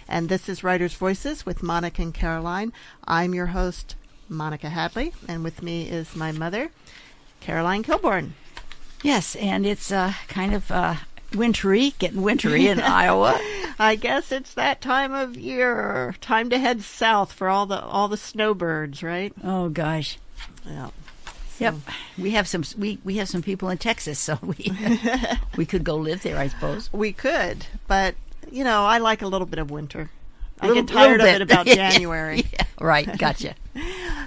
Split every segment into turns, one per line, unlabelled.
And this is Writers' Voices with Monica and Caroline. I'm your host, Monica Hadley, and with me is my mother, Caroline Kilborn.
Yes, and it's kind of getting wintry in Iowa.
I guess it's that time of year. Time to head south for all the snowbirds, right?
Oh gosh.
Yeah.
Yep. We have some people in Texas, so we could go live there, I suppose.
We could, but I like a little bit of winter. I get tired of it about January.
Yeah, right, gotcha.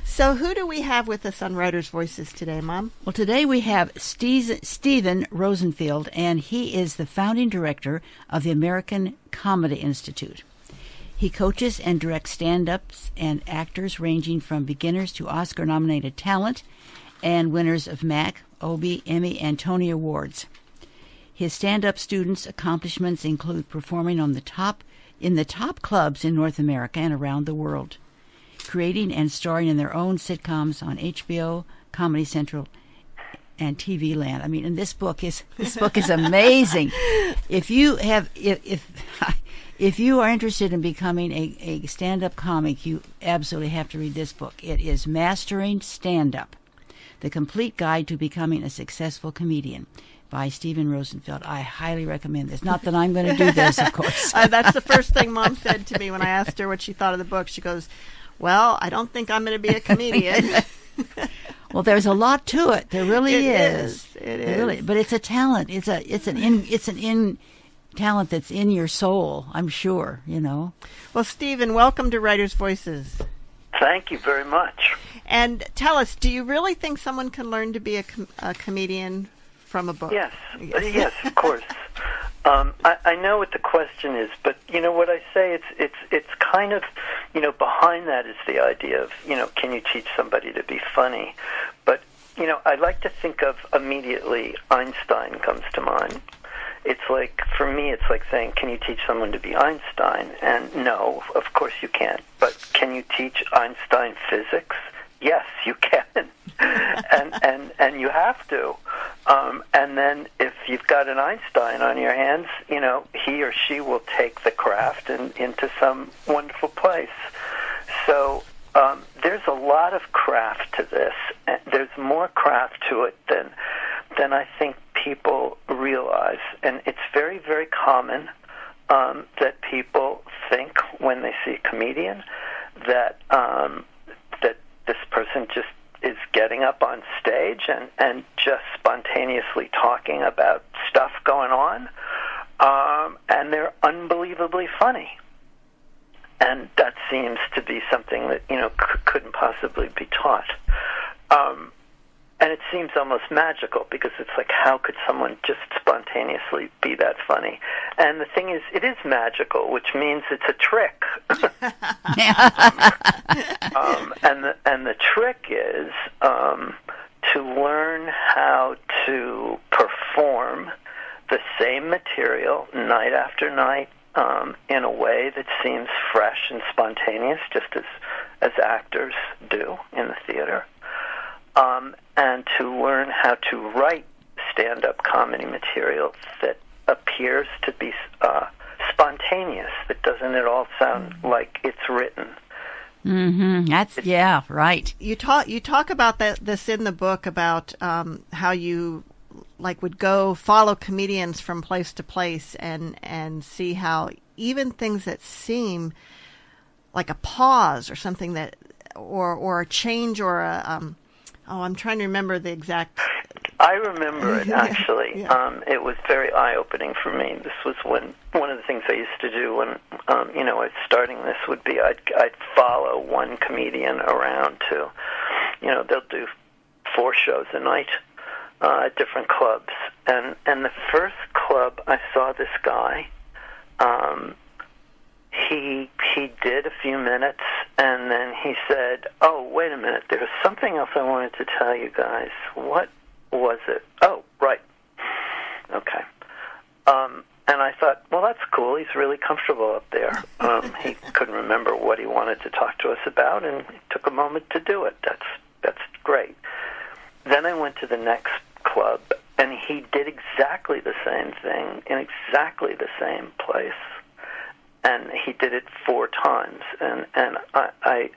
So who do we have with us on Writers' Voices today, Mom?
Well, today we have Stephen Rosenfield, and he is the founding director of the American Comedy Institute. He coaches and directs stand-ups and actors ranging from beginners to Oscar-nominated talent and winners of MAC, Obie, Emmy, and Tony Awards. His stand-up students' accomplishments include performing in the top clubs in North America and around the world, creating and starring in their own sitcoms on HBO, Comedy Central, and TV Land. I mean, and this book is amazing. If you are interested in becoming a stand-up comic, you absolutely have to read this book. It is Mastering Stand-Up: The Complete Guide to Becoming a Successful Comedian by Stephen Rosenfield. I highly recommend this. Not that I'm going to do this, of course.
That's the first thing Mom said to me when I asked her what she thought of the book. She goes, "Well, I don't think I'm going to be a comedian."
Well, there's a lot to it. There really is.
It is.
Really, but it's a talent. It's an talent that's in your soul, I'm sure,
Well, Stephen, welcome to Writers' Voices.
Thank you very much.
And tell us, do you really think someone can learn to be a comedian from a book?
Yes, yes, of course. I know what the question is, but what I say, it's kind of, behind that is the idea of, can you teach somebody to be funny? But, I like to think of immediately Einstein comes to mind. It's like, for me, it's like saying, can you teach someone to be Einstein? And no, of course you can't. But can you teach Einstein physics? Yes, you can. and you have to. And then if you've got an Einstein on your hands, he or she will take the craft into some wonderful place. So there's a lot of craft to this. There's more craft to it than I think people realize. And it's very, very common that people think when they see a comedian that this person just is getting up on stage and just spontaneously talking about stuff going on, and they're unbelievably funny. And that seems to be something that, couldn't possibly be taught. And it seems almost magical, because it's like, how could someone just spontaneously be that funny? And the thing is, it is magical, which means it's a trick. And the trick is to learn how to perform the same material night after night in a way that seems fresh and spontaneous, just as actors do in the theater. And to learn how to write stand-up comedy material that appears to be spontaneous, that doesn't at all sound like it's written.
Mm-hmm. Right.
You talk about this in the book about how you would go follow comedians from place to place and see how even things that seem like a pause or something that or a change or a I'm trying to remember the exact.
I remember it, actually.
Yeah.
It was very eye-opening for me. This was when one of the things I used to do when, I was starting this would be I'd follow one comedian around to, they'll do 4 shows a night at different clubs. And the first club I saw this guy, he did a few minutes, and then he said, "Oh, wait a minute, there was something else I wanted to tell you guys. What was it? Oh, right. Okay." And I thought, well, that's cool. He's really comfortable up there. He couldn't remember what he wanted to talk to us about, and it took a moment to do it. That's great. Then I went to the next club, and he did exactly the same thing in exactly the same place. and he did it 4 times, and I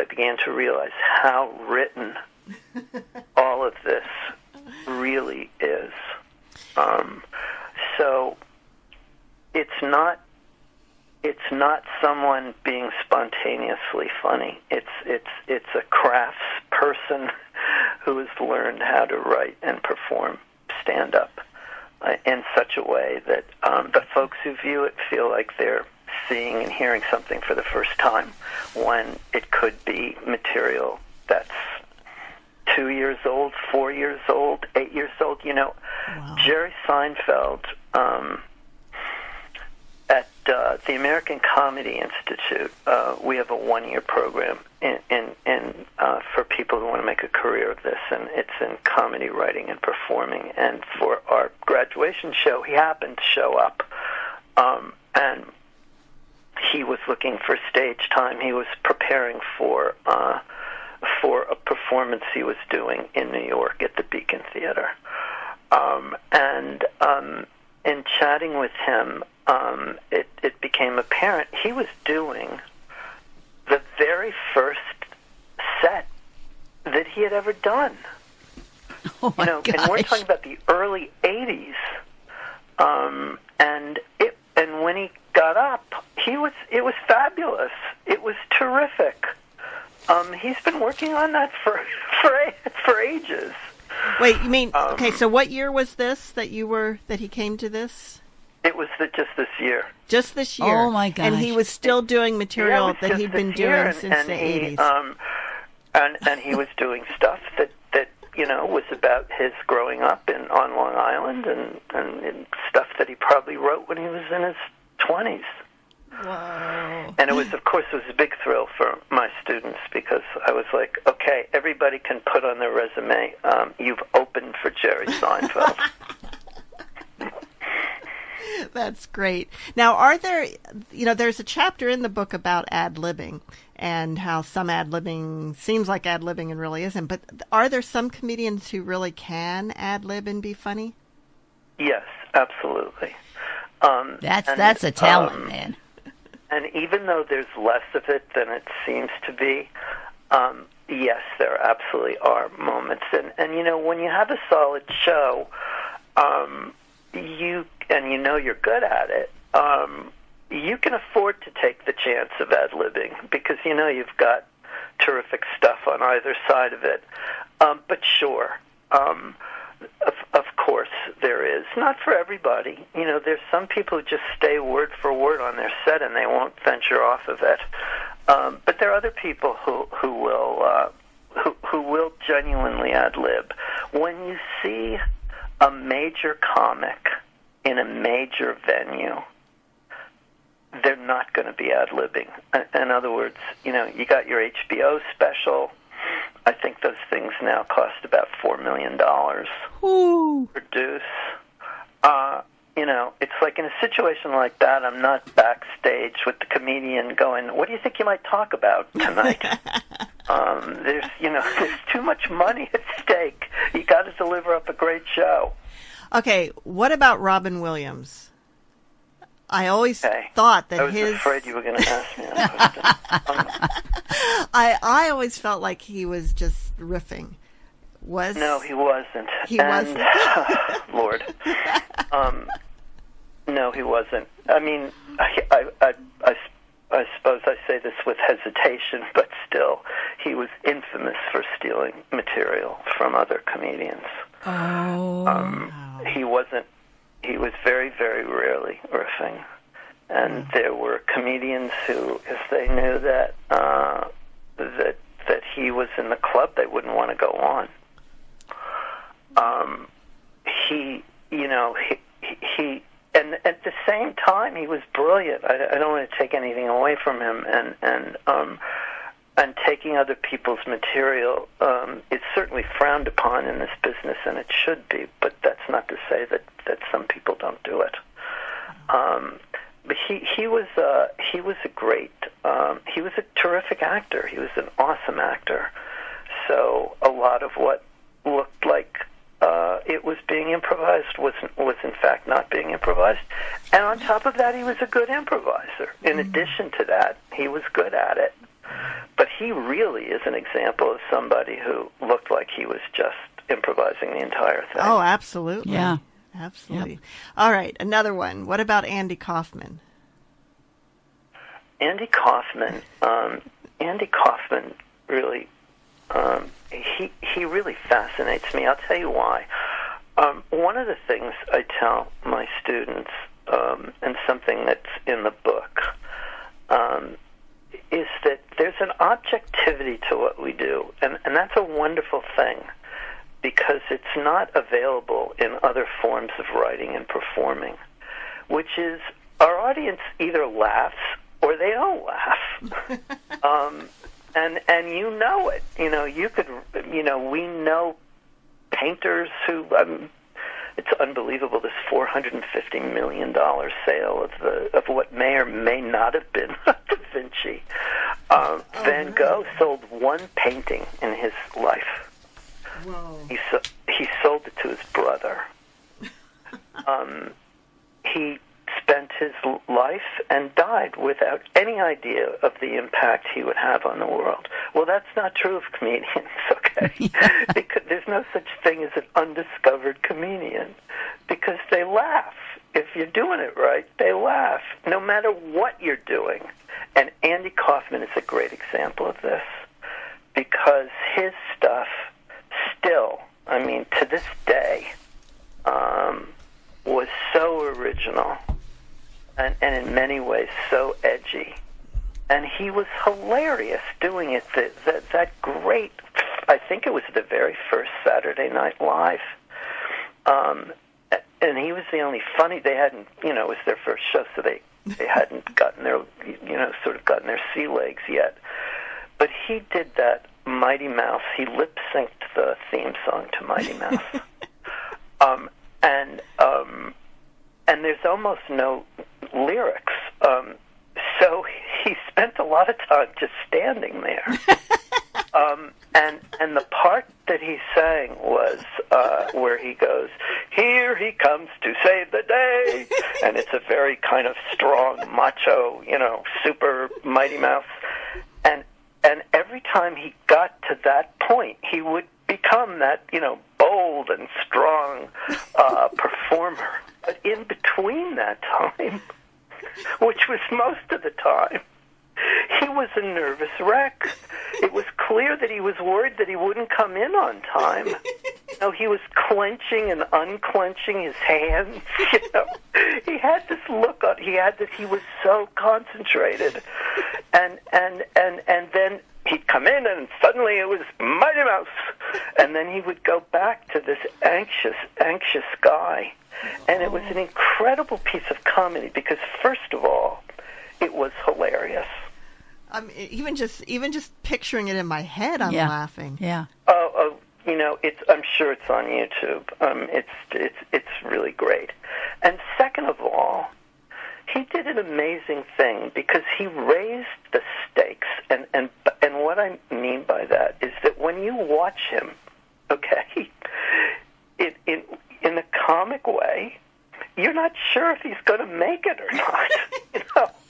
began to realize how written all of this really is. So it's not someone being spontaneously funny. It's a crafts person who has learned how to write and perform stand-up in such a way that the folks who view it feel like they're seeing and hearing something for the first time, when it could be material that's 2 years old, 4 years old, 8 years old. Wow. Jerry Seinfeld at the American Comedy Institute, we have a 1-year program for people who want to make a career of this, and it's in comedy writing and performing. And for our graduation show, he happened to show up, and he was looking for stage time. He was preparing for a performance he was doing in New York at the Beacon Theater. In chatting with him, it became apparent he was doing the very first set that he had ever done.
Oh my gosh.
And we're talking about the early 80s. And when he got up, it was fabulous. It was terrific. He's been working on that for ages.
Wait, you mean okay? So what year was this that he came to this?
It was just this year.
Just this year.
Oh my gosh!
And he was still doing material that he'd been doing since the 80s.
And he was doing stuff that was about his growing up on Long Island, and stuff that he probably wrote when he was in his 20s.
Wow.
And it was a big thrill for my students, because I was like, okay, everybody can put on their resume, you've opened for Jerry Seinfeld.
That's great. Now, are there, there's a chapter in the book about ad-libbing and how some ad-libbing seems like ad-libbing and really isn't, but are there some comedians who really can ad-lib and be funny?
Yes, absolutely.
That's a talent, man.
And even though there's less of it than it seems to be, yes, there absolutely are moments. And when you have a solid show, you're good at it, you can afford to take the chance of ad-libbing, because you've got terrific stuff on either side of it. But sure, of course there is. Not for everybody. There's some people who just stay word for word on their set and they won't venture off of it. But there are other people who will genuinely ad-lib. When you see a major comic in a major venue, they're not going to be ad-libbing. In other words, you got your HBO special. I think those things now cost about $4 million to produce. It's like in a situation like that, I'm not backstage with the comedian going, what do you think you might talk about tonight? There's too much money at stake. You got to deliver up a great show.
Okay, what about Robin Williams? I always thought that
I was afraid you were going to ask me that question.
I always felt like he was just riffing.
No, he wasn't.
Wasn't?
Lord. No, he wasn't. I mean, I suppose I say this with hesitation, but still, he was infamous for stealing material from other comedians.
Oh.
He wasn't. He was very, very rarely riffing, and there were comedians who, if they knew that he was in the club, they wouldn't want to go on. And at the same time, he was brilliant. I don't want to take anything away from him, and taking other people's material is certainly frowned upon in this business, and it should be. But that's not to say that some people don't do it. But he was a great. He was a terrific actor. He was an awesome actor. So a lot of what looked like it was being improvised was in fact not being improvised. And on top of that, he was a good improviser. In addition to that, he was good at it. But he really is an example of somebody who looked like he was just improvising the entire thing.
Oh, absolutely.
Yeah.
Absolutely.
Yep.
All right, another one. What about Andy Kaufman?
Andy Kaufman really, he really fascinates me. I'll tell you why. One of the things I tell my students, and something that's in the book, is that there's an objectivity to what we do, and that's a wonderful thing, because it's not available in other forms of writing and performing, which is our audience either laughs or they don't laugh. And you know it. We know painters who, it's unbelievable, this $450 million sale of what may or may not have been Da Vinci. Van Gogh sold one painting in his life.
Whoa.
He sold it to his brother. He spent his life and died without any idea of the impact he would have on the world. Well, that's not true of comedians, okay? Because there's no such thing as an undiscovered comedian, because they laugh. If you're doing it right, they laugh, no matter what you're doing. And Andy Kaufman is a great example of this, because his stuff still, to this day, was so original and in many ways so edgy. And he was hilarious doing it. That great, I think it was the very first Saturday Night Live. And he was the only funny, they hadn't, it was their first show, so they hadn't gotten their, gotten their sea legs yet. But he did that Mighty Mouse. He lip-synced the theme song to Mighty Mouse. And there's almost no lyrics. So he spent a lot of time just standing there. And the part that he sang was where he goes, "Here he comes to save the day," and it's a very kind of strong, macho, super Mighty Mouse. And every time he got to that point, he would become that, bold and strong performer. But in between that time, which was most of the time, he was a nervous wreck. It was clear that he was worried that he wouldn't come in on time. He was clenching and unclenching his hands. He had this look on. He was so concentrated, and then he'd come in, and suddenly it was Mighty Mouse, and then he would go back to this anxious guy, and it was an incredible piece of comedy because, first of all, it was hilarious.
Even just picturing it in my head, I'm laughing.
Yeah.
Oh, I'm sure it's on YouTube. It's really great. And second of all, he did an amazing thing because he raised the stakes. And what I mean by that is that when you watch him, okay, in a comic way, you're not sure if he's going to make it or not.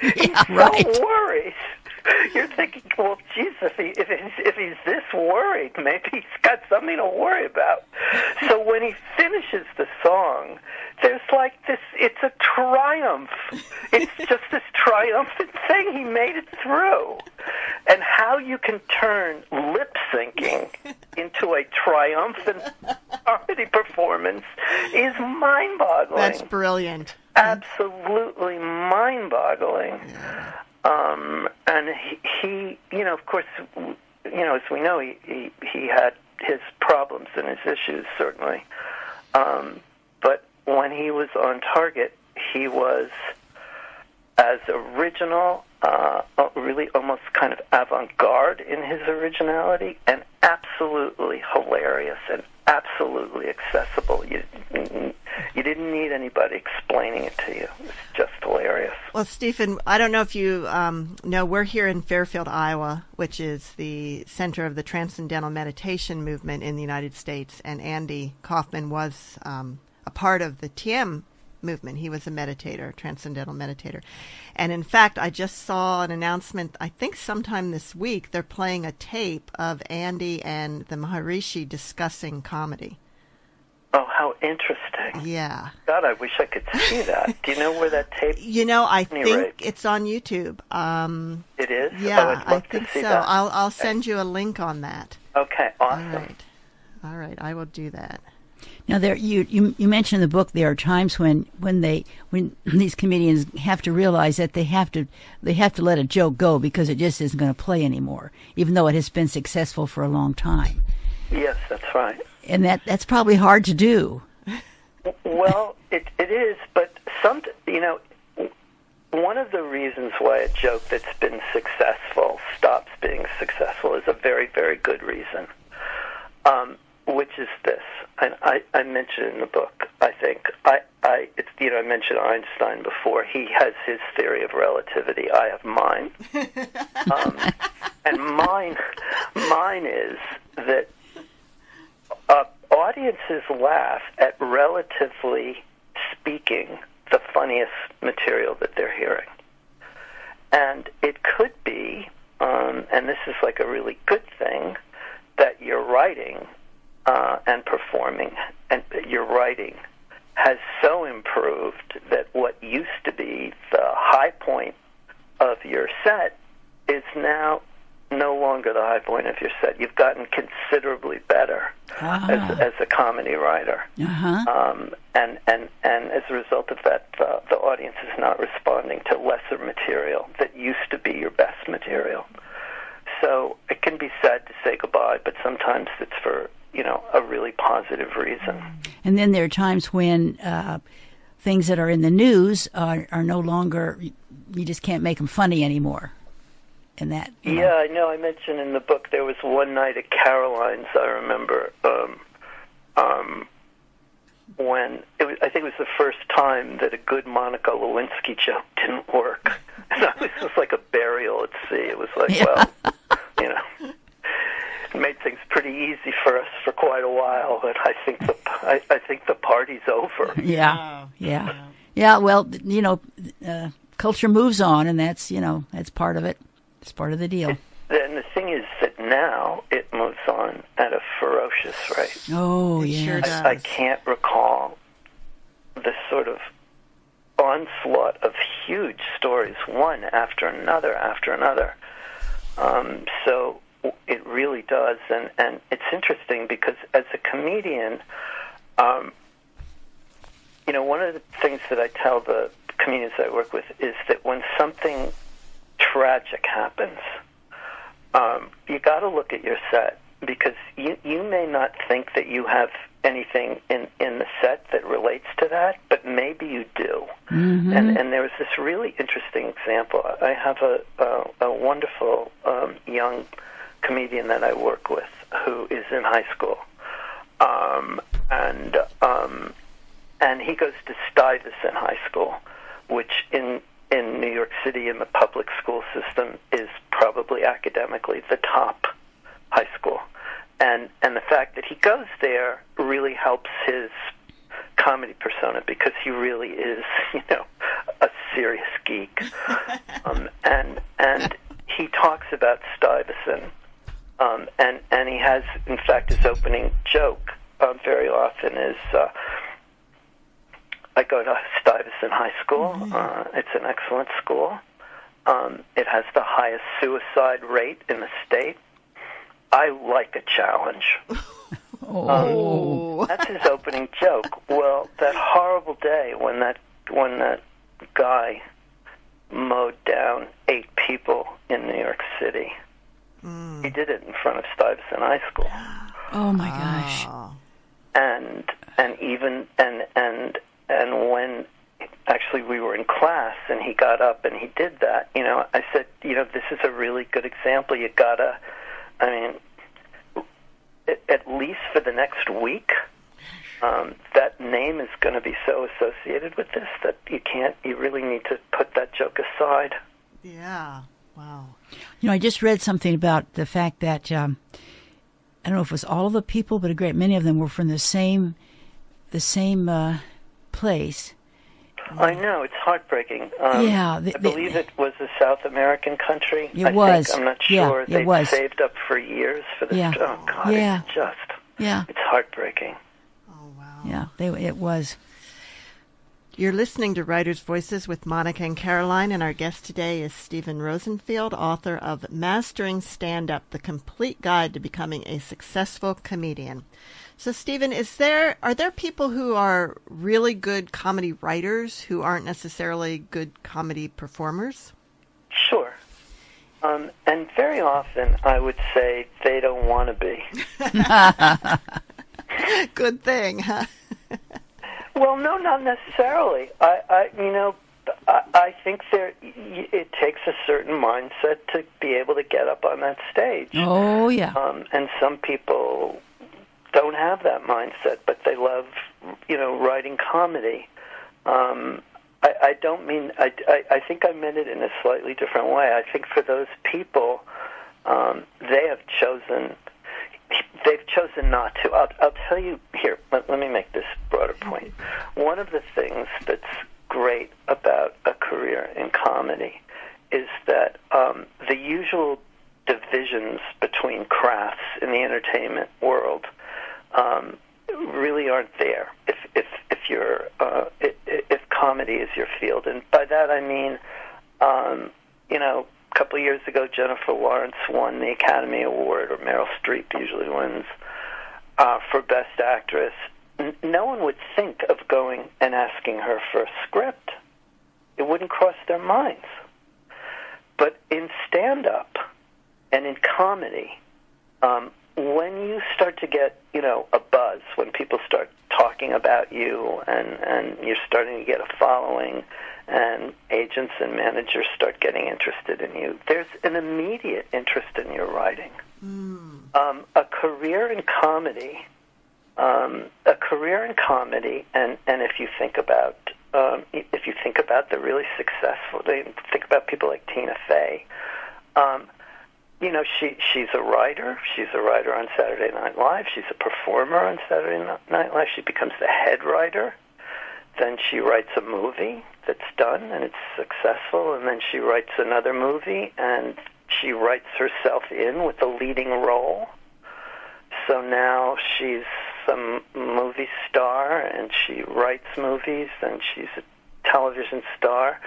He's so worried. You're thinking, well, geez, if he's this worried, maybe he's got something to worry about. So when he finishes the song, there's like this, it's a triumph. It's just this triumphant thing. He made it through. And how you can turn lip-syncing into a triumphant comedy performance is mind-boggling.
That's brilliant.
Absolutely mind-boggling.
Yeah.
And he, of course, as we know, he had his problems and his issues, certainly. But when he was on target, he was as original, really almost kind of avant-garde in his originality, and absolutely hilarious and absolutely accessible. You didn't need anybody explaining it to you. It's just hilarious.
Well, Stephen, I don't know if you know, we're here in Fairfield, Iowa, which is the center of the Transcendental Meditation movement in the United States, and Andy Kaufman was a part of the TM movement. He was a meditator, transcendental meditator. And in fact, I just saw an announcement, I think sometime this week, they're playing a tape of Andy and the Maharishi discussing comedy.
Oh, how interesting.
Yeah.
God, I wish I could see that. Do you know where that tape
You know, I think
Right.
it's on YouTube.
It is?
Yeah,
Oh, I'd love
I think
to see
so.
that.
I'll send you a link on that.
Okay, awesome.
All right, I will do that.
Now, there you mentioned in the book there are times when these comedians have to realize that they have to let a joke go because it just isn't going to play anymore, even though it has been successful for a long time.
Yes, that's right.
And that's probably hard to do.
Well, it is, but one of the reasons why a joke that's been successful stops being successful is a very, very good reason, which is this. And I mentioned it in the book. I think I mentioned Einstein before. He has his theory of relativity. I have mine, and mine is that audiences laugh at, relatively speaking, the funniest material that they're hearing. And it could be, and this is like a really good thing, that your writing and performing, and your writing has so improved that what used to be the high point of your set is now no longer the high point of your set. You've gotten considerably better as a comedy writer. And as a result of that, the audience is not responding to lesser material that used to be your best material. So it can be sad to say goodbye, but sometimes it's for, a really positive reason.
And then there are times when things that are in the news are no longer, you just can't make them funny anymore. And that,
Yeah, I know. I mentioned in the book there was one night at Caroline's, I remember, when I think it was the first time that a good Monica Lewinsky joke didn't work. And it was like a burial at sea. It was like, it made things pretty easy for us for quite a while, but I think the party's over.
Yeah. Well, culture moves on, and that's part of it. It's part of the deal.
And the thing is that now it moves on at a ferocious rate.
Oh,
yeah. Sure does.
I can't recall the sort of onslaught of huge stories, one after another. So it really does. And it's interesting because as a comedian, one of the things that I tell the comedians I work with is that when something tragic happens, you got to look at your set, because you may not think that you have anything in the set that relates to that, but maybe you do. Mm-hmm. And there was this really interesting example. I have a wonderful young comedian that I work with who is in high school, and he goes to Stuyvesant High School, which in New York City in the public school system is probably academically the top high school. And the fact that he goes there really helps his comedy persona, because he really is, a serious geek. And he talks about Stuyvesant, and he has, in fact, his opening joke very often is, I go to Stuyvesant High School. It's an excellent school. It has the highest suicide rate in the state. I like a challenge. That's his opening joke. Well, that horrible day when that guy mowed down 8 people in New York City, he did it in front of Stuyvesant High School.
Oh my gosh!
And when actually we were in class and he got up and he did that, I said, this is a really good example. You gotta, at least for the next week, that name is going to be so associated with this that you really need to put that joke aside.
Yeah. Wow.
I just read something about the fact that, I don't know if it was all of the people, but a great many of them were from the same place.
I know, it's heartbreaking.
I
believe it was a South American country.
It was.
I'm not sure.
Yeah, it was.
Saved up for years for this.
Yeah.
Oh, God, it's heartbreaking.
Oh, wow.
Yeah, it was.
You're listening to Writers' Voices with Monica and Caroline, and our guest today is Stephen Rosenfield, author of Mastering Stand-Up, The Complete Guide to Becoming a Successful Comedian. So, Stephen, are there people who are really good comedy writers who aren't necessarily good comedy performers?
Sure. And very often, I would say they don't want to be.
Good thing, huh?
Well, no, not necessarily. I think it takes a certain mindset to be able to get up on that stage.
Oh, yeah.
And some people don't have that mindset, but they love, writing comedy. I don't mean, I think I meant it in a slightly different way. I think for those people, they've chosen not to. I'll tell you here, let me make this broader point. One of the things that's great about a career in comedy is that the usual divisions between crafts in the entertainment world really aren't there if comedy is your field. And by that I mean, a couple of years ago, Jennifer Lawrence won the Academy Award, or Meryl Streep usually wins, for Best Actress. No one would think of going and asking her for a script. It wouldn't cross their minds. But in stand-up and in comedy, when you start to get, a buzz, when people start talking about you and you're starting to get a following and agents and managers start getting interested in you, there's an immediate interest in your writing. A career in comedy, and if you think about the really successful, think about people like Tina Fey. She's a writer. She's a writer on Saturday Night Live. She's a performer on Saturday Night Live. She becomes the head writer. Then she writes a movie that's done and it's successful, and then she writes another movie and she writes herself in with a leading role. So now she's some movie star and she writes movies, and she's a television star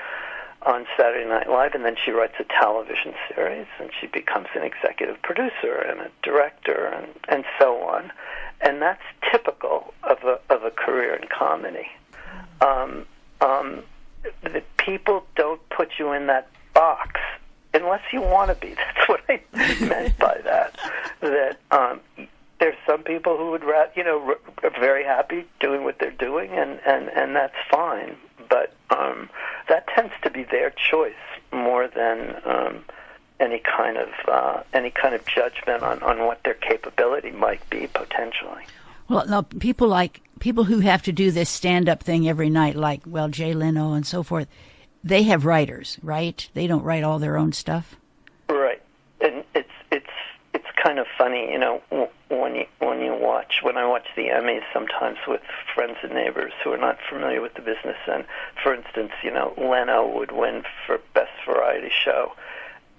on Saturday Night Live, and then she writes a television series, and she becomes an executive producer and a director, and so on. And that's typical of a career in comedy. The people don't put you in that box unless you want to be. That's what I meant by that. That there's some people who would are very happy doing what they're doing, and that's fine. But that tends to be their choice more than any kind of judgment on what their capability might be potentially.
Well, no, people who have to do this stand-up thing every night, like Jay Leno and so forth, they have writers, right? They don't write all their own stuff.
Right, and it's kind of funny, when I watch the Emmys sometimes with friends and neighbors who are not familiar with the business, and for instance, Leno would win for Best Variety Show,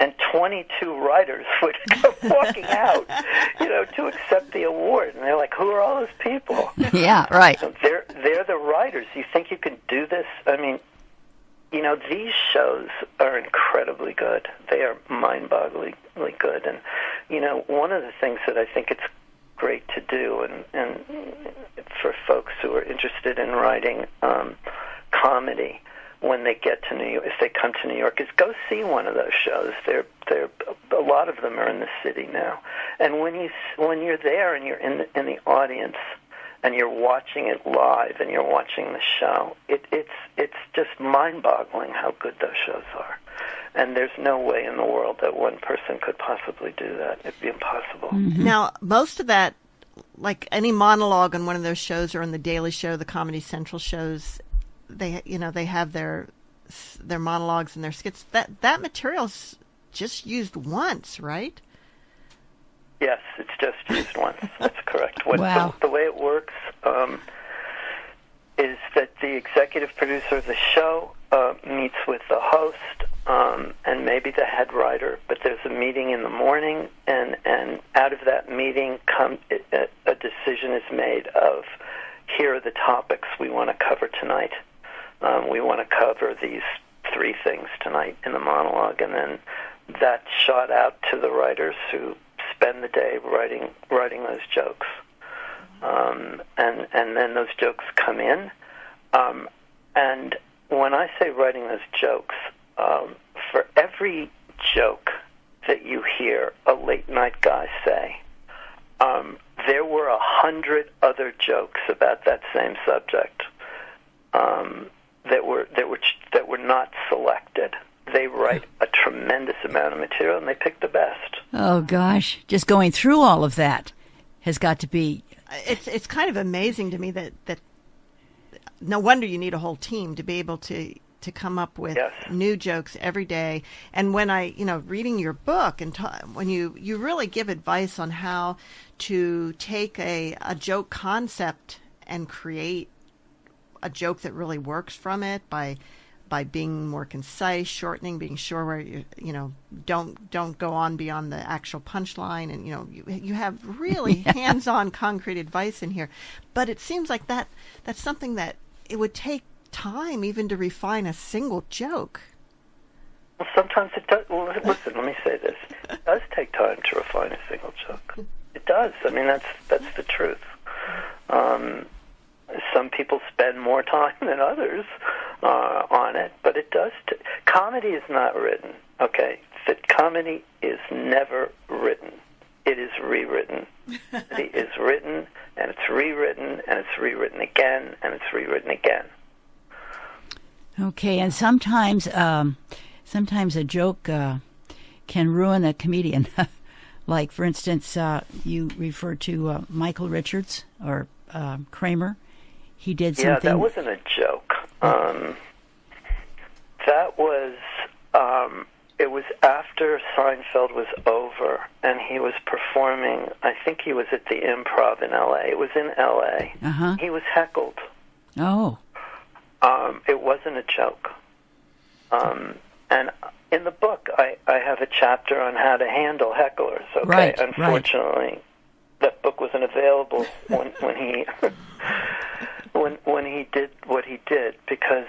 and 22 writers would go walking out, to accept the award, and they're like, "Who are all those people?"
Yeah, right.
They're the writers. You think you can do this? I mean, these shows are incredibly good. They are mind-bogglingly good, and one of the things that I think it's great to do, and for folks who are interested in writing comedy, when they get to New York, if they come to New York, is go see one of those shows. A lot of them are in the city now, and when you're there and you're in the audience and you're watching it live and you're watching the show, it's just mind-boggling how good those shows are. And there's no way in the world that one person could possibly do that. It'd be impossible.
Mm-hmm. Now, most of that like any monologue on one of those shows or on the Daily Show, the Comedy Central shows, they have their monologues and their skits. That material's just used once, right?
Yes, it's just used once. That's correct.
Wow.
The way it works is that the executive producer of the show meets with the host and maybe the head writer, but there's a meeting in the morning, and out of that meeting a decision is made of, here are the topics we want to cover tonight. We want to cover these 3 things tonight in the monologue, and then that's shot out to the writers who spend the day writing those jokes. And then those jokes come in. And when I say writing those jokes, for every joke that you hear a late-night guy say, there were 100 other jokes about that same subject that were not selected. They write a tremendous amount of material, and they pick the best.
Oh, gosh. Just going through all of that has got to be...
It's kind of amazing to me that no wonder you need a whole team to be able to come up with new jokes every day. And when reading your book, and when you really give advice on how to take a joke concept and create a joke that really works from it by being more concise, shortening, being sure where you don't go on beyond the actual punchline, and you have really hands-on concrete advice in here. But it seems like that's something that it would take time even to refine a single joke.
Well, sometimes it does. Well, listen, let me say this: it does take time to refine a single joke. It does. I mean, that's the truth. Some people spend more time than others on it, but it does. Comedy is not written, okay? Comedy is never written. It is rewritten. It is written, and it's rewritten, and it's rewritten again, and it's rewritten again.
Okay, and sometimes a joke can ruin a comedian. Like, for instance, you refer to Michael Richards or Kramer. He did something...
Yeah, that wasn't a joke. That was... it was after Seinfeld was over, and he was performing... I think he was at the Improv in L.A. It was in L.A.
Uh-huh.
He was heckled.
Oh.
It wasn't a joke. And in the book, I have a chapter on how to handle hecklers. Okay,
right,
unfortunately, that book wasn't available when he when he did what he did, because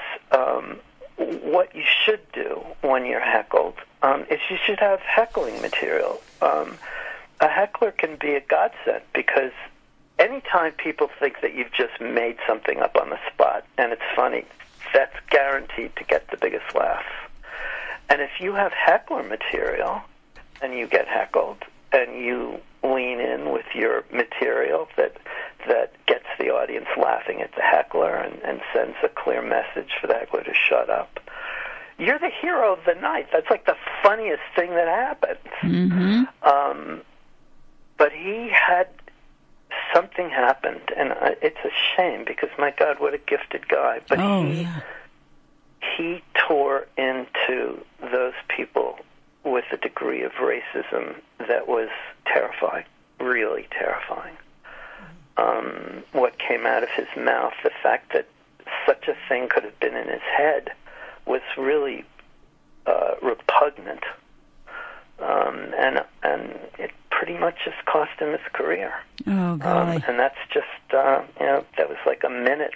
what you should do when you're heckled is you should have heckling material. A heckler can be a godsend, because anytime people think that you've just made something up on the spot and it's funny, that's guaranteed to get the biggest laugh. And if you have heckler material and you get heckled and you lean in with your material that gets the audience laughing at the heckler and sends a clear message for the heckler to shut up, you're the hero of the night. That's like the funniest thing that happens.
Mm-hmm.
But he had... something happened, and it's a shame, because, my God, what a gifted guy. But he tore into those people with a degree of racism that was terrifying, really terrifying. What came out of his mouth, the fact that such a thing could have been in his head, was really repugnant. And it pretty much just cost him his career.
Oh, golly.
And that's just, that was like a minute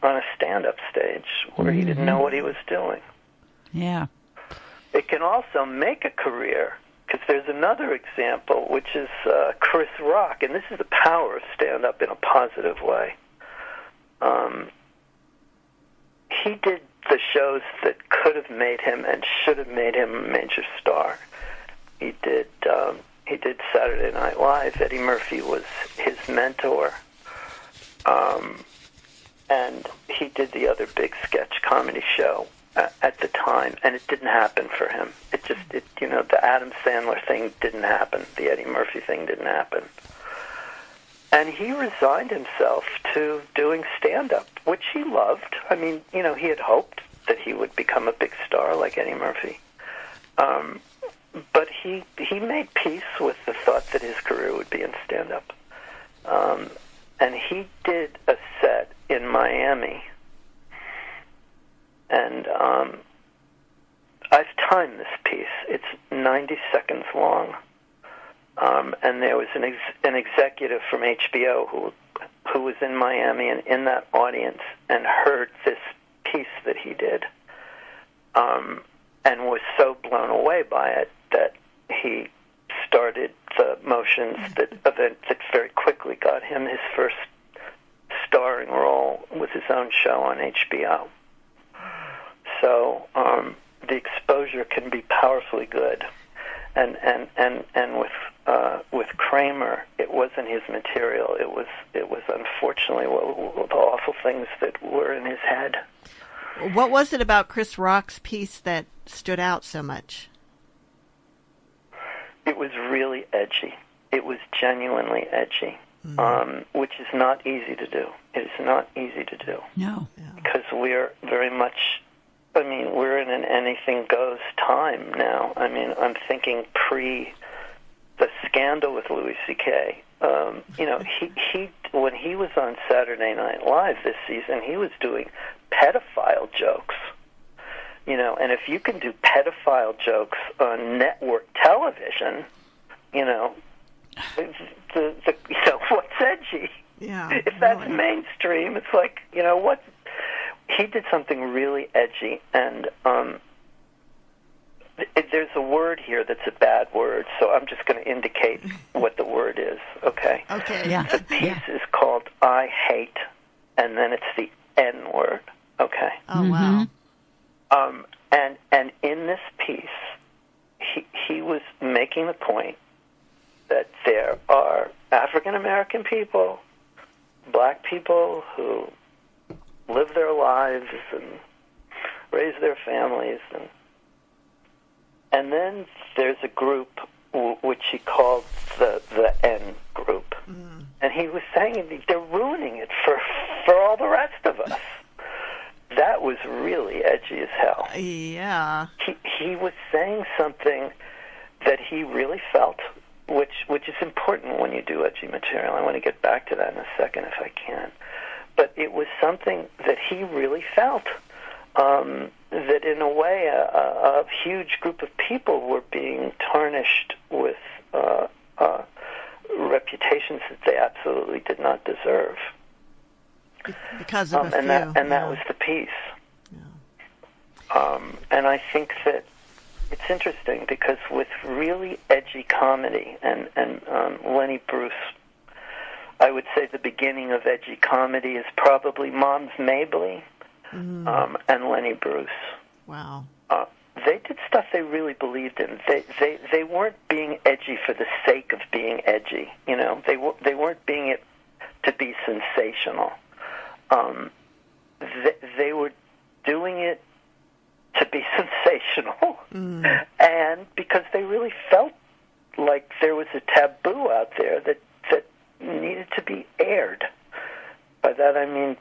on a stand-up stage where he didn't know what he was doing.
Yeah.
It can also make a career, because there's another example, which is Chris Rock, and this is the power of stand-up in a positive way. He did the shows that could have made him and should have made him a major star. He did Saturday Night Live. Eddie Murphy was his mentor. And he did the other big sketch comedy show at the time, and it didn't happen for him. The Adam Sandler thing didn't happen. The Eddie Murphy thing didn't happen. And he resigned himself to doing stand-up, which he loved. I mean, he had hoped that he would become a big star like Eddie Murphy. But he made peace with the thought that his career would be in stand-up. And he did a set in Miami. And I've timed this piece. It's 90 seconds long. And there was an executive from HBO who was in Miami and in that audience and heard this piece that he did, and was so blown away by it that he started the motions that very quickly got him his first starring role with his own show on HBO. So the exposure can be powerfully good. And with Kramer, it wasn't his material. It was unfortunately the awful things that were in his head.
What was it about Chris Rock's piece that stood out so much?
It was really edgy. It was genuinely edgy, which is not easy to do. It is not easy to do.
No.
Because we're very much... we're in an anything goes time now. I'm thinking pre the scandal with Louis C.K. He when he was on Saturday Night Live this season, he was doing pedophile jokes. And if you can do pedophile jokes on network television, what's edgy?
Yeah.
If that's mainstream, it's like, what? He did something really edgy, and there's a word here that's a bad word, so I'm just going to indicate what the word is, okay?
Okay.
Yeah.
The piece is called I Hate, and then it's the N word, okay?
Oh, wow.
And in this piece, he was making the point that there are African-American people, black people who live their lives and raise their families, and then there's a group which he called the N group, and he was saying they're ruining it for all the rest of us. That was really edgy as hell.
Yeah.
He was saying something that he really felt, which is important when you do edgy material. I want to get back to that in a second if I can. But it was something that he really felt, that in a way a huge group of people were being tarnished with reputations that they absolutely did not deserve.
Because of a few.
That was the piece. Yeah. And I think that it's interesting because with really edgy comedy, and Lenny Bruce, I would say the beginning of edgy comedy is probably Moms Mabley and Lenny Bruce.
Wow.
They did stuff they really believed in. They weren't being edgy for the sake of being edgy. They weren't being it to be sensational. They were doing it to be sensational, and because they really felt like there was a taboo out there that needed to be aired. By that I mean,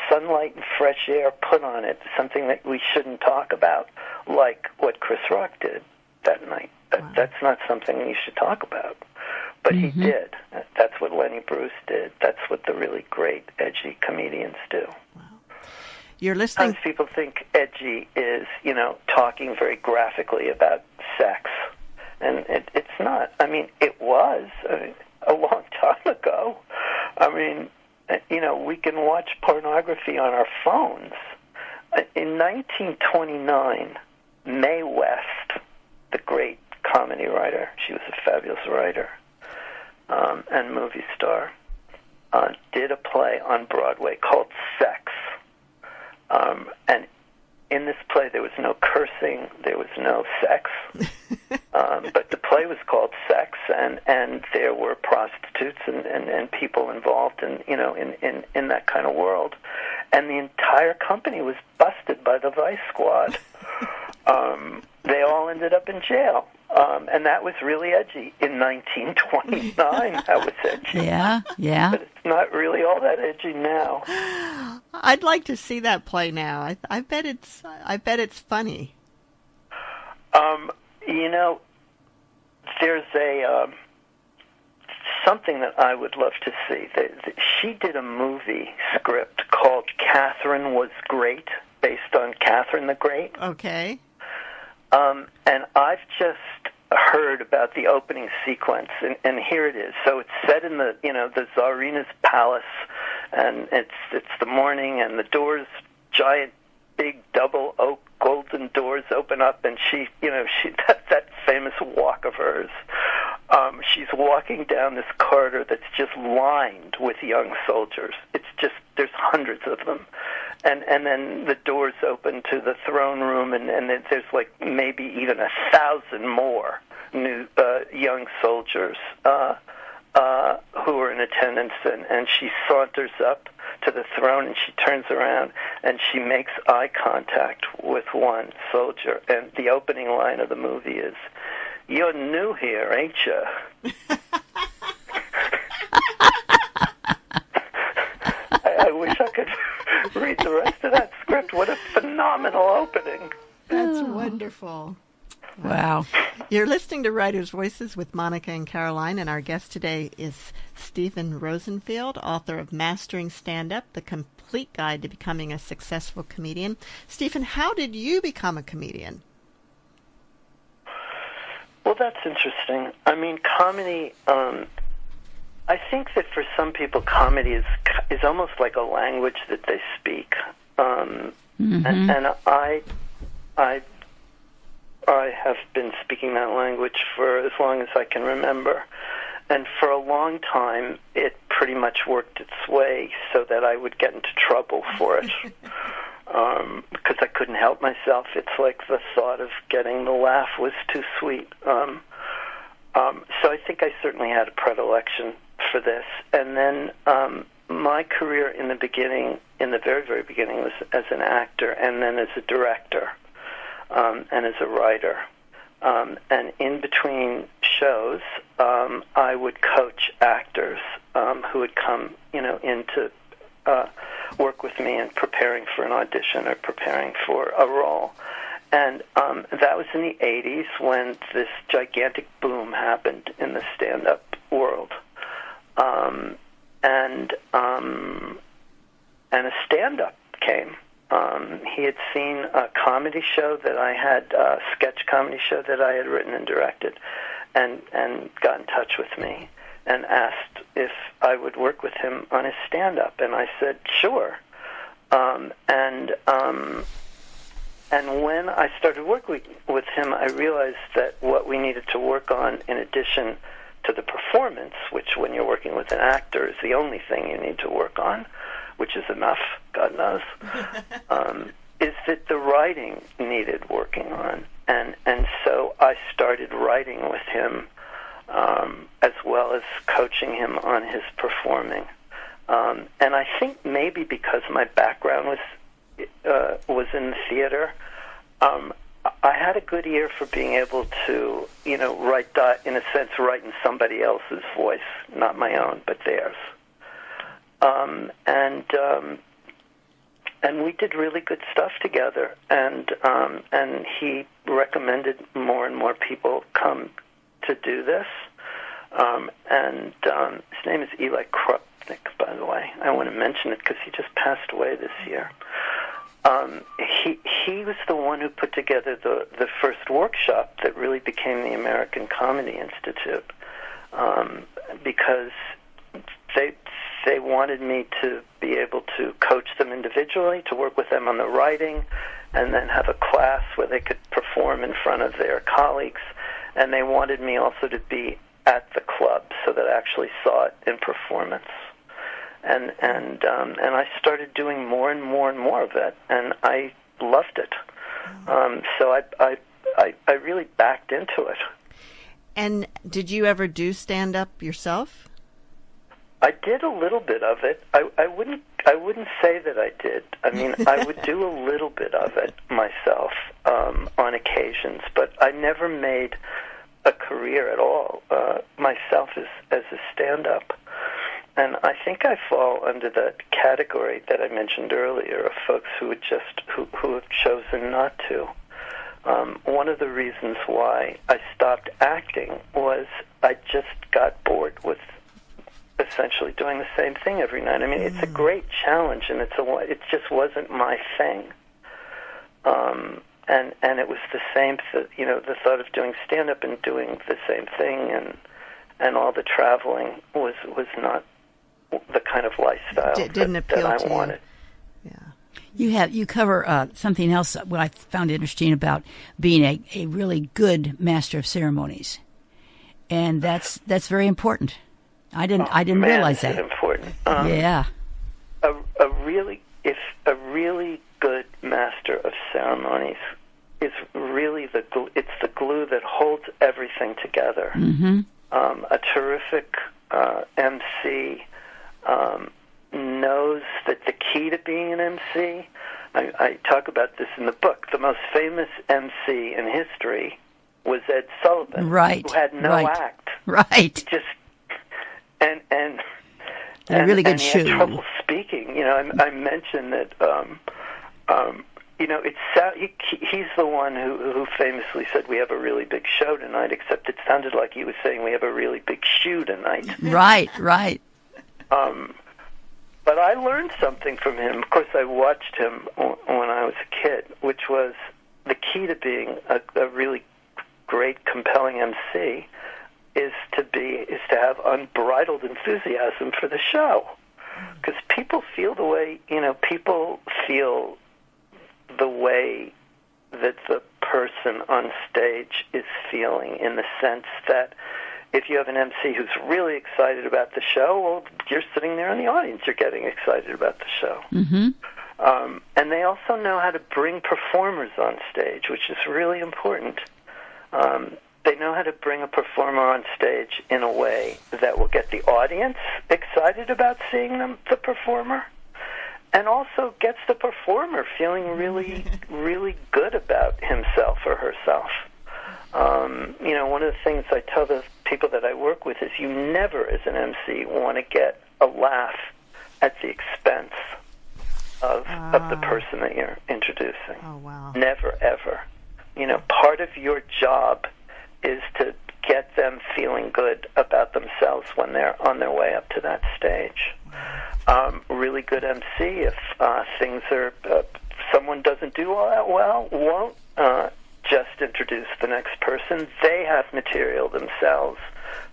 sunlight and fresh air put on it, something that we shouldn't talk about, like what Chris Rock did that night. That's not something you should talk about. But he did. That's what Lenny Bruce did. That's what the really great edgy comedians do.
Wow. You're listening.
Sometimes people think edgy is, talking very graphically about sex. And it's not. It was a long time ago. We can watch pornography on our phones. In 1929, Mae West, the great comedy writer, she was a fabulous writer, and movie star, did a play on Broadway called Sex. And in this play there was no cursing, there was no sex, but the play was called Sex, and there were prostitutes and people involved in that kind of world. And the entire company was busted by the Vice Squad. they all ended up in jail. And that was really edgy. In 1929, that was edgy.
Yeah.
But it's not really all that edgy now.
I'd like to see that play now. I bet it's funny.
There's something that I would love to see. She did a movie script called Catherine Was Great, based on Catherine the Great.
Okay.
And I've just heard about the opening sequence, and here it is. So it's set in the Tsarina's palace, and it's the morning, and the doors, giant, big, double oak golden doors open up, and she that famous walk of hers. She's walking down this corridor that's just lined with young soldiers. It's just, there's hundreds of them. And then the doors open to the throne room, and there's like maybe even 1,000 more new young soldiers who are in attendance. And she saunters up to the throne, and she turns around, and she makes eye contact with one soldier. And the opening line of the movie is, "You're new here, ain't you?" I wish I could read the rest of that script. What a phenomenal opening.
That's wonderful.
Wow.
You're listening to Writers' Voices with Monica and Caroline, and our guest today is Stephen Rosenfield, author of Mastering Stand-Up, The Complete Guide to Becoming a Successful Comedian. Stephen, how did you become a comedian?
Well, that's interesting. I mean, comedy, I think that for some people, comedy is almost like a language that they speak. And I have been speaking that language for as long as I can remember. And for a long time, it pretty much worked its way so that I would get into trouble for it. Because I couldn't help myself. It's like the thought of getting the laugh was too sweet. So I think I certainly had a predilection for this. And then my career in the beginning, in the very, very beginning, was as an actor and then as a director and as a writer. And in between shows, I would coach actors who would come, in to work with me in preparing for an audition or preparing for a role. And that was in the 80s when this gigantic boom happened in the stand-up world. And a stand-up came. He had seen a comedy show that I had, a sketch comedy show that I had written and directed, and got in touch with me and asked if I would work with him on his stand-up. And I said, sure. And when I started working with him, I realized that what we needed to work on, in addition to the performance, which when you're working with an actor is the only thing you need to work on, which is enough, God knows, is that the writing needed working on. And so I started writing with him as well as coaching him on his performing. And I think maybe because my background was in the theater, I had a good ear for being able to, write in a sense, write in somebody else's voice, not my own, but theirs. And we did really good stuff together, and he recommended more and more people come to do this. His name is Eli Krupnick, by the way. I want to mention it because he just passed away this year. He was the one who put together the first workshop that really became the American Comedy Institute, because they wanted me to be able to coach them individually, to work with them on the writing, and then have a class where they could perform in front of their colleagues. And they wanted me also to be at the club so that I actually saw it in performance. And I started doing more and more and more of it, and I loved it. So I really backed into it.
And did you ever do stand-up yourself?
I did a little bit of it. I wouldn't say that I did. I mean, I would do a little bit of it myself on occasions, but I never made a career at all myself as a stand-up. And I think I fall under that category that I mentioned earlier of folks who would who have chosen not to. One of the reasons why I stopped acting was I just got bored with essentially doing the same thing every night. I mean, it's a great challenge, and it just wasn't my thing. And it was the same, the thought of doing stand-up and doing the same thing and all the traveling was not the kind of lifestyle
didn't appeal
that I
to
wanted.
Yeah.
You cover something else what I found interesting about being a really good master of ceremonies, and that's very important. I didn't realize that.
Important.
Yeah.
A really good master of ceremonies is really it's the glue that holds everything together.
Mm-hmm.
A terrific MC knows that the key to being an MC, I talk about this in the book, the most famous MC in history was Ed Sullivan,
right,
who had no act.
Right.
Just and
a really good
and he
shoe.
had trouble speaking. I mentioned that he's the one who famously said we have a really big show tonight, except it sounded like he was saying we have a really big shoe tonight.
Right.
But I learned something from him. Of course, I watched him when I was a kid, which was the key to being a really great, compelling MC is to have unbridled enthusiasm for the show. Because people feel the way that the person on stage is feeling, in the sense that if you have an MC who's really excited about the show, well, you're sitting there in the audience, you're getting excited about the show.
Mm-hmm.
And they also know how to bring performers on stage, which is really important. They know how to bring a performer on stage in a way that will get the audience excited about seeing the performer, and also gets the performer feeling really, really good about himself or herself. One of the things I tell the people that I work with is you never, as an MC, want to get a laugh at the expense of the person that you're introducing.
Oh, wow.
Never, ever. Part of your job is to get them feeling good about themselves when they're on their way up to that stage. Really good MC, if things are, someone doesn't do all that well, won't just introduce the next person. They have material themselves.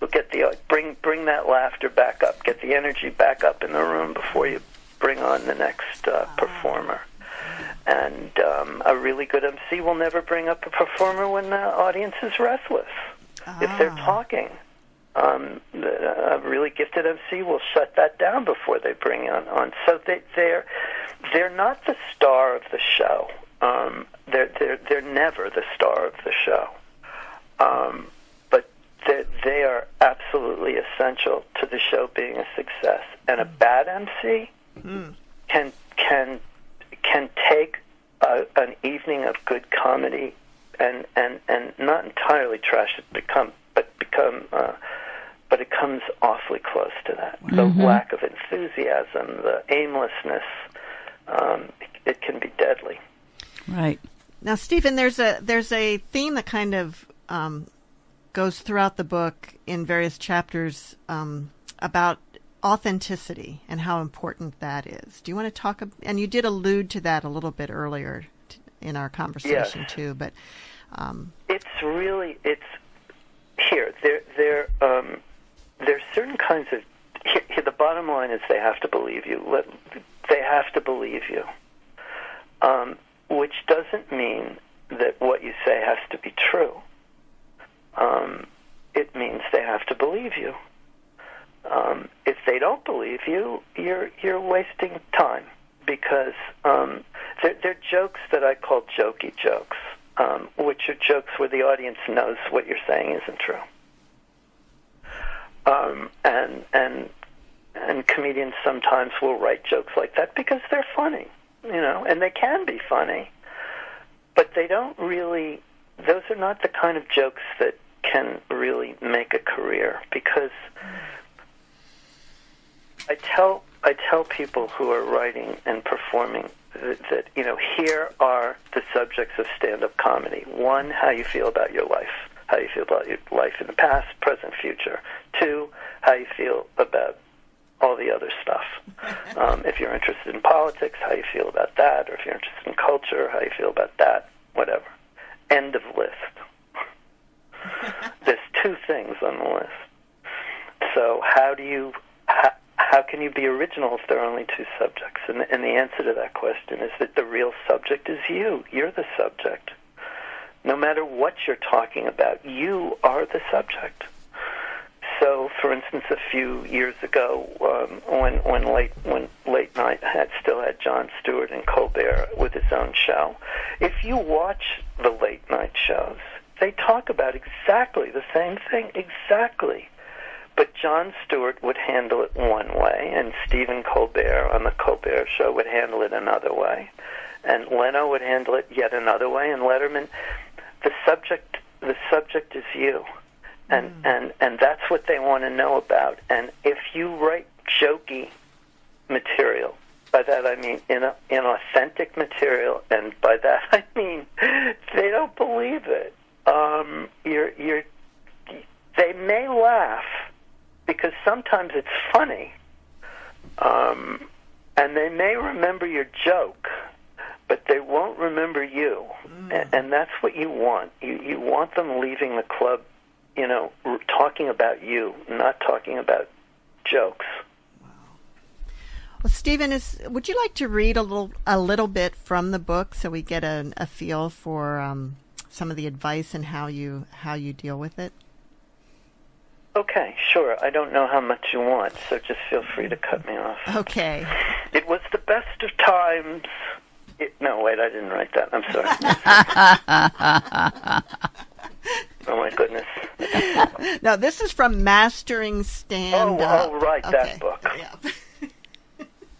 Will get bring that laughter back up, get the energy back up in the room before you bring on the next performer. And a really good MC will never bring up a performer when the audience is restless. If they're talking, a really gifted MC will shut that down before they bring on. So they're not the star of the show. They're never the star of the show. But they are absolutely essential to the show being a success. And a bad MC can take an evening of good comedy and not entirely trash it, but it comes awfully close to that. The lack of enthusiasm, the aimlessness, it can be deadly.
Right.
Now, Stephen, there's a theme that kind of goes throughout the book in various chapters about authenticity and how important that is. Do you want to talk? And you did allude to that a little bit earlier in our conversation too. But
it's here. There's certain kinds of. Here, the bottom line is they have to believe you. They have to believe you. Which doesn't mean that what you say has to be true. It means they have to believe you. If they don't believe you, you're wasting time, because they're jokes that I call Jokey Jokes, which are jokes where the audience knows what you're saying isn't true. And and comedians sometimes will write jokes like that because they're funny, and they can be funny, but they don't really, those are not the kind of jokes that can really make a career, because I tell people who are writing and performing that here are the subjects of stand-up comedy. 1, how you feel about your life, how you feel about your life in the past, present, future. 2, how you feel about all the other stuff. If you're interested in politics, how you feel about that, or if you're interested in culture, how you feel about that, whatever. End of list. There's 2 things on the list. So how can you be original if there are only 2 subjects? And the answer to that question is that the real subject is you. You're the subject. No matter what you're talking about, you are the subject. So, for instance, a few years ago, when late night still had Jon Stewart and Colbert with his own show, if you watch the late night shows, they talk about exactly the same thing, exactly. But Jon Stewart would handle it one way, and Stephen Colbert on the Colbert Show would handle it another way, and Leno would handle it yet another way, and Letterman. The subject is you, and that's what they want to know about. And if you write jokey material, by that I mean inauthentic material, and by that I mean they don't believe it. They may laugh, because sometimes it's funny, and they may remember your joke, but they won't remember you, and that's what you want. You want them leaving the club, talking about you, not talking about jokes.
Wow. Well, Stephen, would you like to read a little bit from the book so we get a feel for some of the advice and how you deal with it?
Okay, sure. I don't know how much you want, so just feel free to cut me off.
Okay.
It was the best of times. No, wait, I didn't write that. I'm sorry. Oh, my goodness.
No, this is from Mastering Stand-Up.
Oh, right, okay. That book.
Yeah.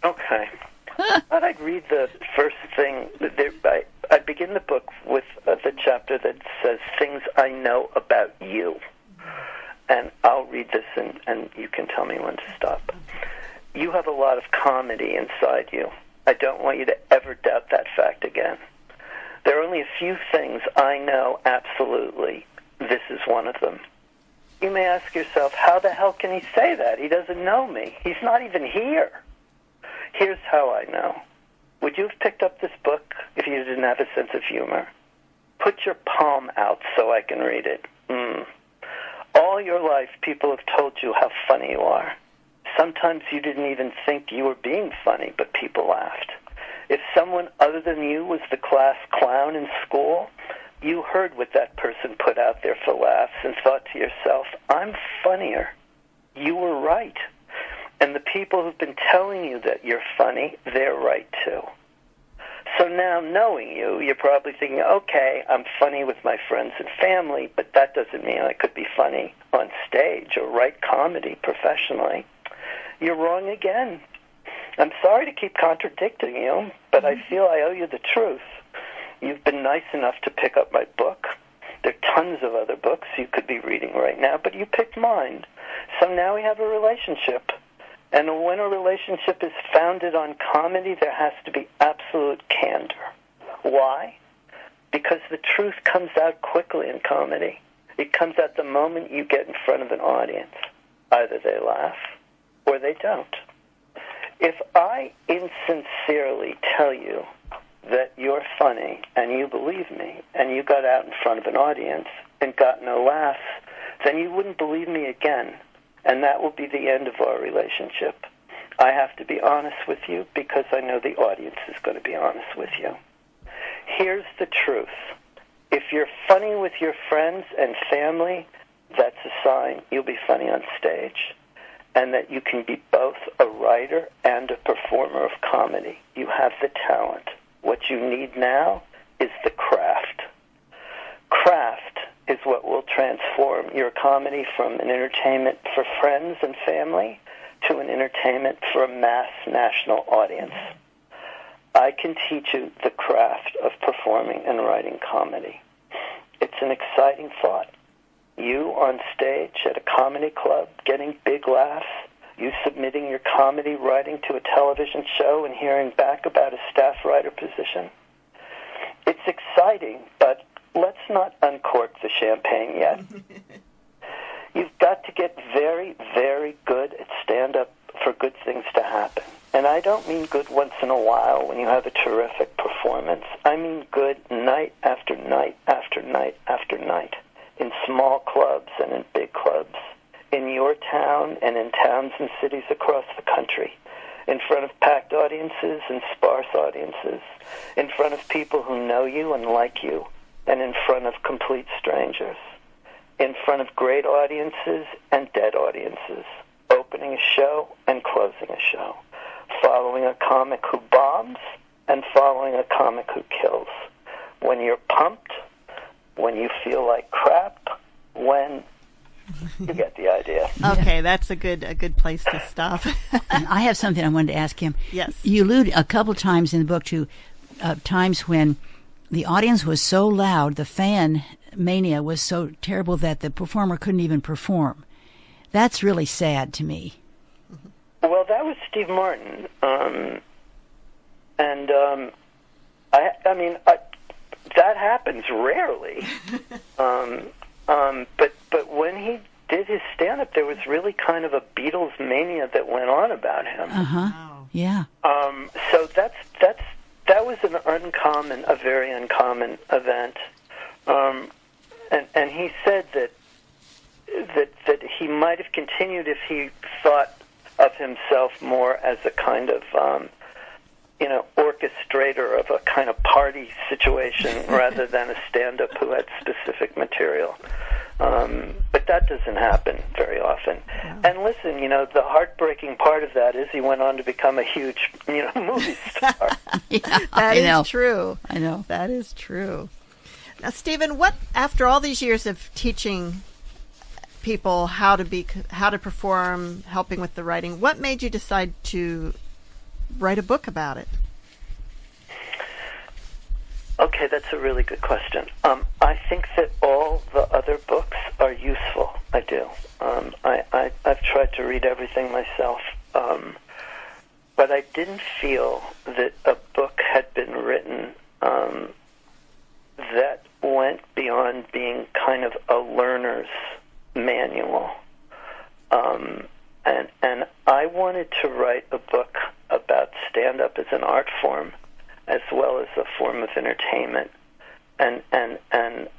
Okay. I thought I'd read the first thing. I begin the book with the chapter that says, Things I Know About You. And I'll read this, and you can tell me when to stop. You have a lot of comedy inside you. I don't want you to ever doubt that fact again. There are only a few things I know absolutely. This is one of them. You may ask yourself, how the hell can he say that? He doesn't know me. He's not even here. Here's how I know. Would you have picked up this book if you didn't have a sense of humor? Put your palm out so I can read it. All your life, people have told you how funny you are. Sometimes you didn't even think you were being funny, but people laughed. If someone other than you was the class clown in school, you heard what that person put out there for laughs and thought to yourself, I'm funnier. You were right. And the people who've been telling you that you're funny, they're right too. So now, knowing you, you're probably thinking, okay, I'm funny with my friends and family, but that doesn't mean I could be funny on stage or write comedy professionally. You're wrong again. I'm sorry to keep contradicting you, but I feel I owe you the truth. You've been nice enough to pick up my book. There are tons of other books you could be reading right now, but you picked mine. So now we have a relationship. And when a relationship is founded on comedy, there has to be absolute candor. Why? Because the truth comes out quickly in comedy. It comes out the moment you get in front of an audience. Either they laugh or they don't. If I insincerely tell you that you're funny and you believe me and you got out in front of an audience and got no laughs, then you wouldn't believe me again. And that will be the end of our relationship. I have to be honest with you because I know the audience is going to be honest with you. Here's the truth. If you're funny with your friends and family, that's a sign you'll be funny on stage, and that you can be both a writer and a performer of comedy. You have the talent. What you need now is the craft. Craft is what will transform your comedy from an entertainment for friends and family to an entertainment for a mass national audience. I can teach you the craft of performing and writing comedy. It's an exciting thought. You on stage at a comedy club getting big laughs, you submitting your comedy writing to a television show and hearing back about a staff writer position. It's exciting, but let's not uncork the champagne yet. You've got to get very, very good at stand-up for good things to happen. And I don't mean good once in a while when you have a terrific performance. I mean good night after night after night after night, in small clubs and in big clubs, in your town and in towns and cities across the country, in front of packed audiences and sparse audiences, in front of people who know you and like you, and in front of complete strangers, in front of great audiences and dead audiences, opening a show and closing a show, following a comic who bombs and following a comic who kills. When you're pumped, when you feel like crap, when you get the idea.
Okay, that's a good place to stop.
And I have something I wanted to ask him.
Yes.
You allude a couple times in the book to times when the audience was so loud, the fan mania was so terrible that the performer couldn't even perform. That's really sad to me.
Well, that was Steve Martin. That happens rarely. But when he did his stand-up, there was really kind of a Beatles mania that went on about him.
Wow.
Yeah.
So that was a very uncommon event. And he said that he might have continued if he thought of himself more as a kind of orchestrator of a kind of party situation rather than a stand-up who had specific material. But that doesn't happen very often. Yeah. And listen, the heartbreaking part of that is he went on to become a huge, movie star.
Yeah,
that is true.
I know.
That is true. Now, Stephen, what, after all these years of teaching people how to perform, helping with the writing, what made you decide to write a book about it?
Okay, that's a really good question. I think that all the other books are useful. I do. I've tried to read everything myself, but I didn't feel that a book had been written that went beyond being kind of a learner's manual. And I wanted to write a book about stand-up as an art form, as well as a form of entertainment, and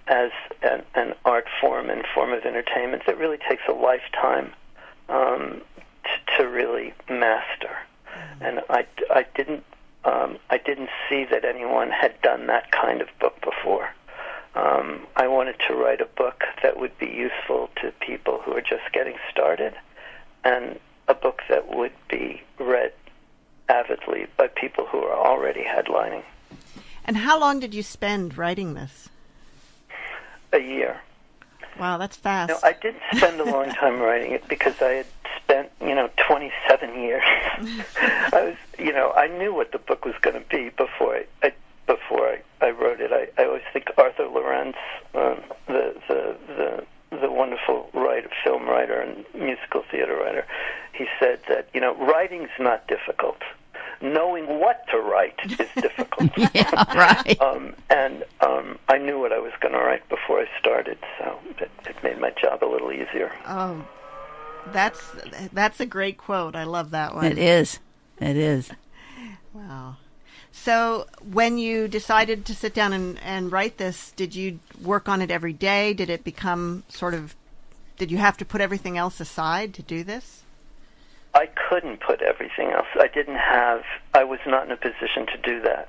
as an art form and form of entertainment that really takes a lifetime to really master. And I didn't see that anyone had done that kind of book before. I wanted to write a book that would be useful to people who are just getting started, and a book that would be read avidly by people who are already headlining.
And how long did you spend writing this?
A year.
Wow, that's fast.
No, I didn't spend a long time writing it because I had spent, 27 years. I knew what the book was going to be before I wrote it. I always think Arthur Lorenz, the wonderful film writer and musical theater writer, he said that, writing's not difficult. Knowing what to write is difficult.
Yeah, right.
I knew what I was going to write before I started, so it made my job a little easier.
Oh, that's a great quote. I love that one.
It is.
Wow. So when you decided to sit down and write this, did you work on it every day? Did it become did you have to put everything else aside to do this?
I couldn't put everything else. I was not in a position to do that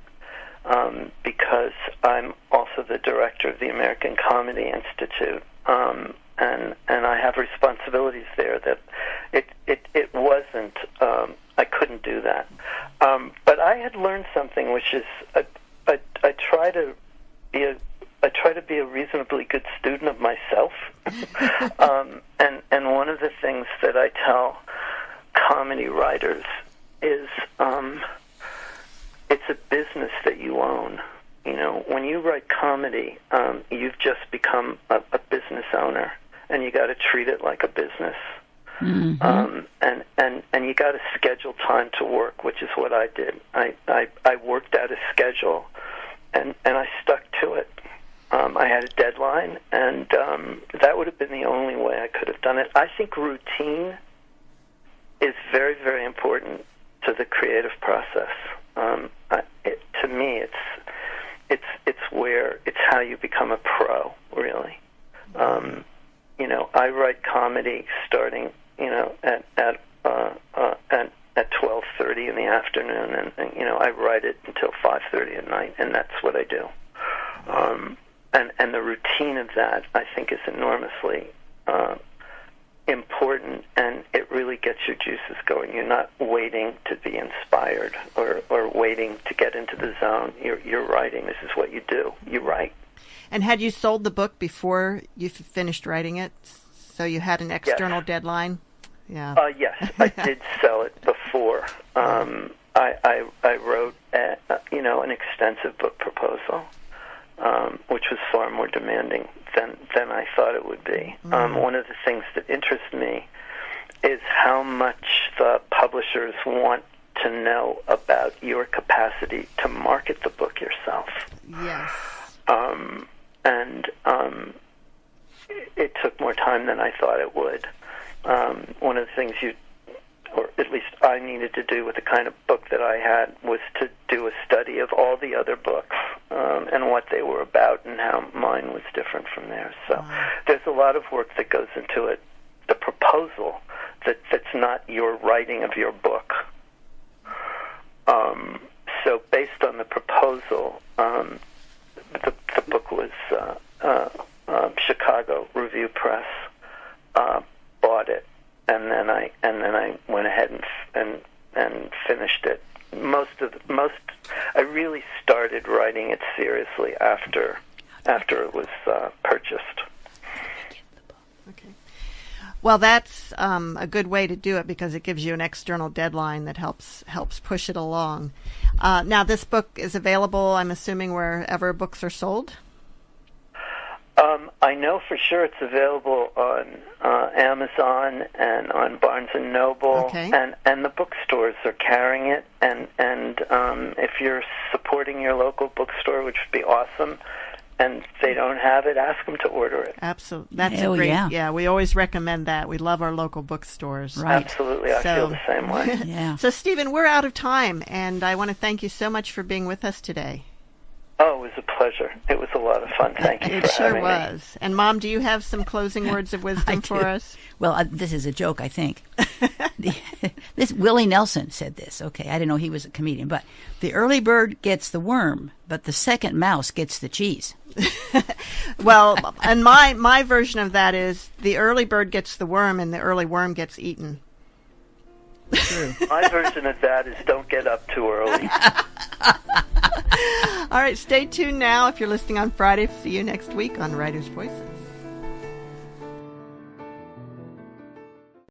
because I'm also the director of the American Comedy Institute, and I have responsibilities there that it wasn't. I couldn't do that. But I had learned something, which is I try to be a reasonably good student of myself, and one of the things that I tell comedy writers is it's a business that you own. You know, when you write comedy, you've just become a business owner, and you got to treat it like a business. Mm-hmm. And you got to schedule time to work, which is what I did. I worked out a schedule, and I stuck to it. I had a deadline, and that would have been the only way I could have done it. I think routine is very, very important to the creative process. To me, it's how you become a pro, really. You know, I write comedy starting, you know, at 12:30 in the afternoon, and you know, I write it until 5:30 at night, and that's what I do. And the routine of that, I think, is enormously important, and it really gets your juices going. You're not waiting to be inspired or waiting to get into the zone. You're writing. This is what you do. You write.
And had you sold the book before you finished writing it, so you had an external deadline? Yeah.
Yes, I did sell it before. I wrote, you know, an extensive book proposal, which was far more demanding than I thought it would be. One of the things that interests me is how much the publishers want to know about your capacity to market the book yourself.
Yes.
And it took more time than I thought it would. One of the things or at least I needed to do with the kind of book that I had, was to do a study of all the other books and what they were about and how mine was different from theirs. So there's a lot of work that goes into it. The proposal that's not your writing of your book. So based on the proposal, the book was Chicago Review Press bought it, and then I went ahead and finished it. I really started writing it seriously after it was purchased.
Okay. Well, that's a good way to do it, because it gives you an external deadline that helps push it along. Now, this book is available, I'm assuming, wherever books are sold?
I know for sure it's available on Amazon and on Barnes & Noble,
okay.
and the bookstores are carrying it. And if you're supporting your local bookstore, which would be awesome, and they don't have it, ask them to order it.
Absolutely. That's a great, yeah, we always recommend that. We love our local bookstores.
Right.
Absolutely. I feel the same way.
Yeah.
So, Stephen, we're out of time, and I want to thank you so much for being with us today.
Oh, it was a pleasure. It was a lot of fun. Thank you for having me. It
sure was. And, Mom, do you have some closing words of wisdom for us?
Well, this is a joke, I think. This Willie Nelson said this. Okay, I didn't know he was a comedian. But the early bird gets the worm, but the second mouse gets the cheese.
Well, and my version of that is the early bird gets the worm and the early worm gets eaten.
True.
My version of that is don't get up too early.
All right, stay tuned now if you're listening on Friday. See you next week on Writer's Voices.